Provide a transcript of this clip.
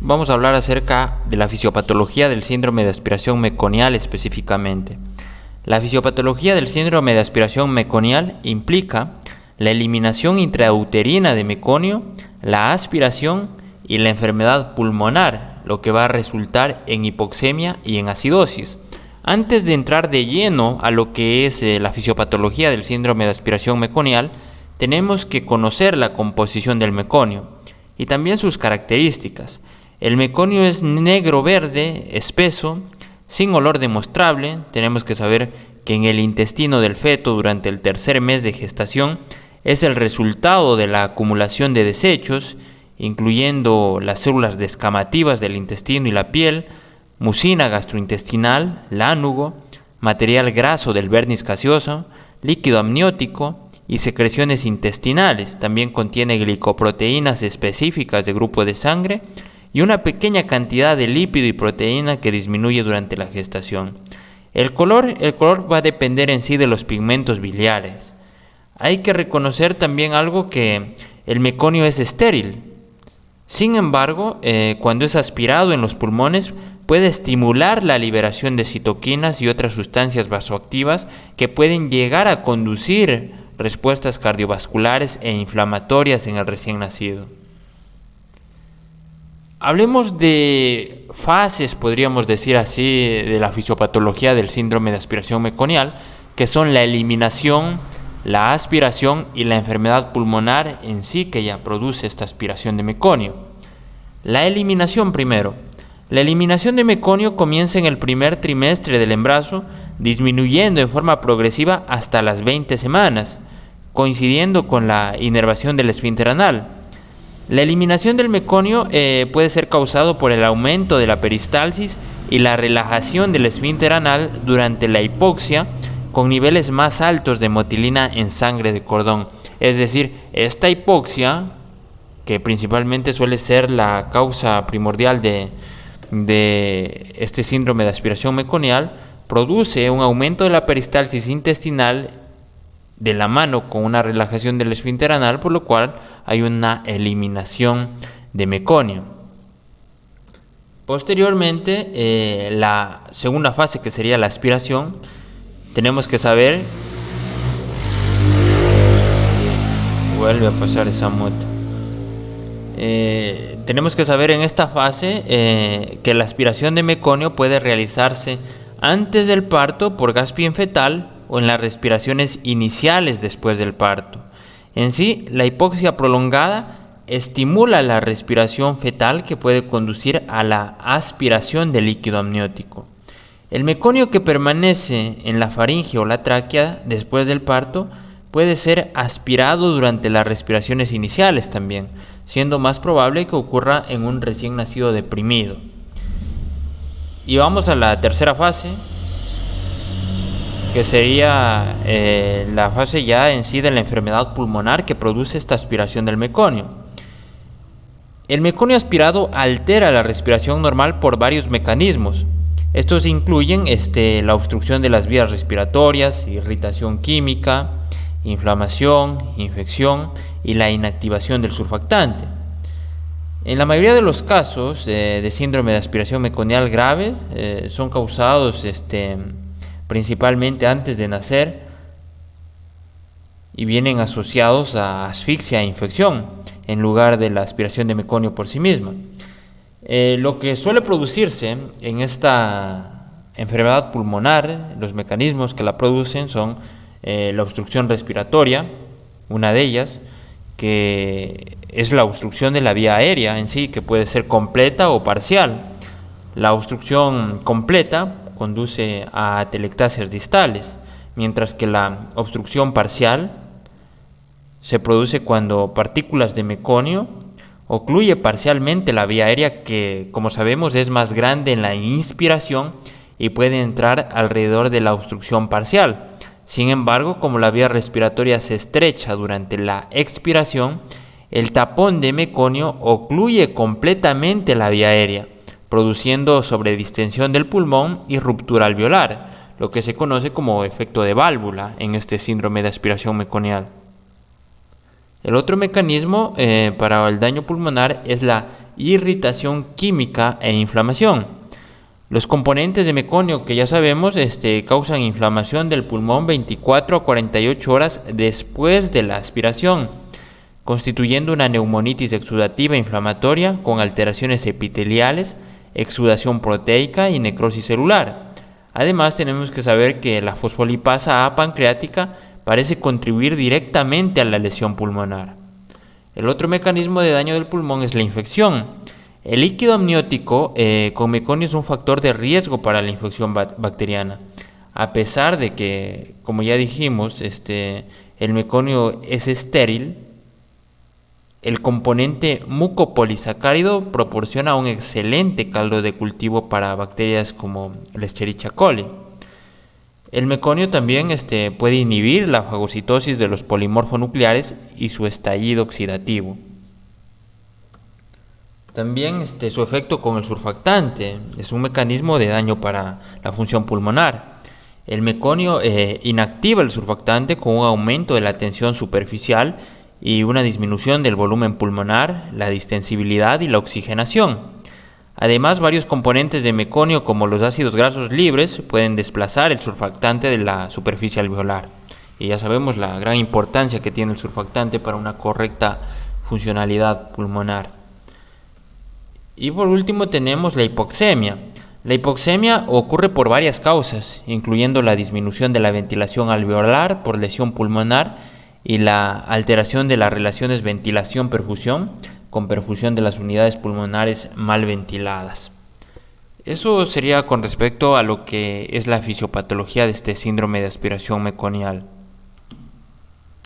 vamos a hablar acerca de la fisiopatología del síndrome de aspiración meconial específicamente. La fisiopatología del síndrome de aspiración meconial implica la eliminación intrauterina de meconio, la aspiración y la enfermedad pulmonar, lo que va a resultar en hipoxemia y en acidosis. Antes de entrar de lleno a lo que es la fisiopatología del síndrome de aspiración meconial, tenemos que conocer la composición del meconio y también sus características. El meconio es negro-verde, espeso, sin olor demostrable. Tenemos que saber que en el intestino del feto durante el tercer mes de gestación es el resultado de la acumulación de desechos, incluyendo las células descamativas del intestino y la piel, mucina gastrointestinal, lánugo, material graso del vernis caseoso, líquido amniótico y secreciones intestinales. También contiene glicoproteínas específicas de grupo de sangre y una pequeña cantidad de lípido y proteína que disminuye durante la gestación. El color va a depender en sí de los pigmentos biliares. Hay que reconocer también algo, que el meconio es estéril. Sin embargo, cuando es aspirado en los pulmones, puede estimular la liberación de citoquinas y otras sustancias vasoactivas que pueden llegar a conducir respuestas cardiovasculares e inflamatorias en el recién nacido. Hablemos de fases, podríamos decir así, de la fisiopatología del síndrome de aspiración meconial, que son la eliminación, la aspiración y la enfermedad pulmonar en sí que ya produce esta aspiración de meconio. La eliminación primero. La eliminación de meconio comienza en el primer trimestre del embarazo, disminuyendo en forma progresiva hasta las 20 semanas, coincidiendo con la inervación del esfínter anal. La eliminación del meconio puede ser causado por el aumento de la peristalsis y la relajación del esfínter anal durante la hipoxia, con niveles más altos de motilina en sangre de cordón. Es decir, esta hipoxia, que principalmente suele ser la causa primordial de este síndrome de aspiración meconial, produce un aumento de la peristalsis intestinal de la mano con una relajación del esfínter anal, por lo cual hay una eliminación de meconio. Posteriormente, la segunda fase, que sería la aspiración, tenemos que saber... Vuelve a pasar esa moto. Tenemos que saber en esta fase que la aspiración de meconio puede realizarse antes del parto por gas bien fetal o en las respiraciones iniciales después del parto. En sí, la hipoxia prolongada estimula la respiración fetal, que puede conducir a la aspiración de líquido amniótico. El meconio que permanece en la faringe o la tráquea después del parto puede ser aspirado durante las respiraciones iniciales también, siendo más probable que ocurra en un recién nacido deprimido. Y vamos a la tercera fase, que sería la fase ya en sí de la enfermedad pulmonar que produce esta aspiración del meconio. El meconio aspirado altera la respiración normal por varios mecanismos. Estos incluyen la obstrucción de las vías respiratorias, irritación química, inflamación, infección y la inactivación del surfactante. En la mayoría de los casos de síndrome de aspiración meconial grave son causados principalmente antes de nacer y vienen asociados a asfixia e infección en lugar de la aspiración de meconio por sí misma. Lo que suele producirse en esta enfermedad pulmonar, los mecanismos que la producen son la obstrucción respiratoria, una de ellas, que es la obstrucción de la vía aérea en sí, que puede ser completa o parcial. La obstrucción completa conduce a atelectasias distales, mientras que la obstrucción parcial se produce cuando partículas de meconio ocluye parcialmente la vía aérea, que, como sabemos, es más grande en la inspiración y puede entrar alrededor de la obstrucción parcial. Sin embargo, como la vía respiratoria se estrecha durante la expiración, el tapón de meconio ocluye completamente la vía aérea, produciendo sobredistensión del pulmón y ruptura alveolar, lo que se conoce como efecto de válvula en este síndrome de aspiración meconial. El otro mecanismo para el daño pulmonar es la irritación química e inflamación. Los componentes de meconio que ya sabemos causan inflamación del pulmón 24 a 48 horas después de la aspiración, constituyendo una neumonitis exudativa inflamatoria con alteraciones epiteliales, exudación proteica y necrosis celular. Además, tenemos que saber que la fosfolipasa A pancreática parece contribuir directamente a la lesión pulmonar. El otro mecanismo de daño del pulmón es la infección. El líquido amniótico con meconio es un factor de riesgo para la infección bacteriana. A pesar de que, como ya dijimos, el meconio es estéril, el componente mucopolisacárido proporciona un excelente caldo de cultivo para bacterias como el Escherichia coli. El meconio también puede inhibir la fagocitosis de los polimorfonucleares y su estallido oxidativo. También su efecto con el surfactante es un mecanismo de daño para la función pulmonar. El meconio inactiva el surfactante con un aumento de la tensión superficial y una disminución del volumen pulmonar, la distensibilidad y la oxigenación. Además, varios componentes de meconio como los ácidos grasos libres pueden desplazar el surfactante de la superficie alveolar. Y ya sabemos la gran importancia que tiene el surfactante para una correcta funcionalidad pulmonar. Y por último tenemos la hipoxemia. La hipoxemia ocurre por varias causas, incluyendo la disminución de la ventilación alveolar por lesión pulmonar y la alteración de las relaciones ventilación-perfusión con perfusión de las unidades pulmonares mal ventiladas. Eso sería con respecto a lo que es la fisiopatología de este síndrome de aspiración meconial.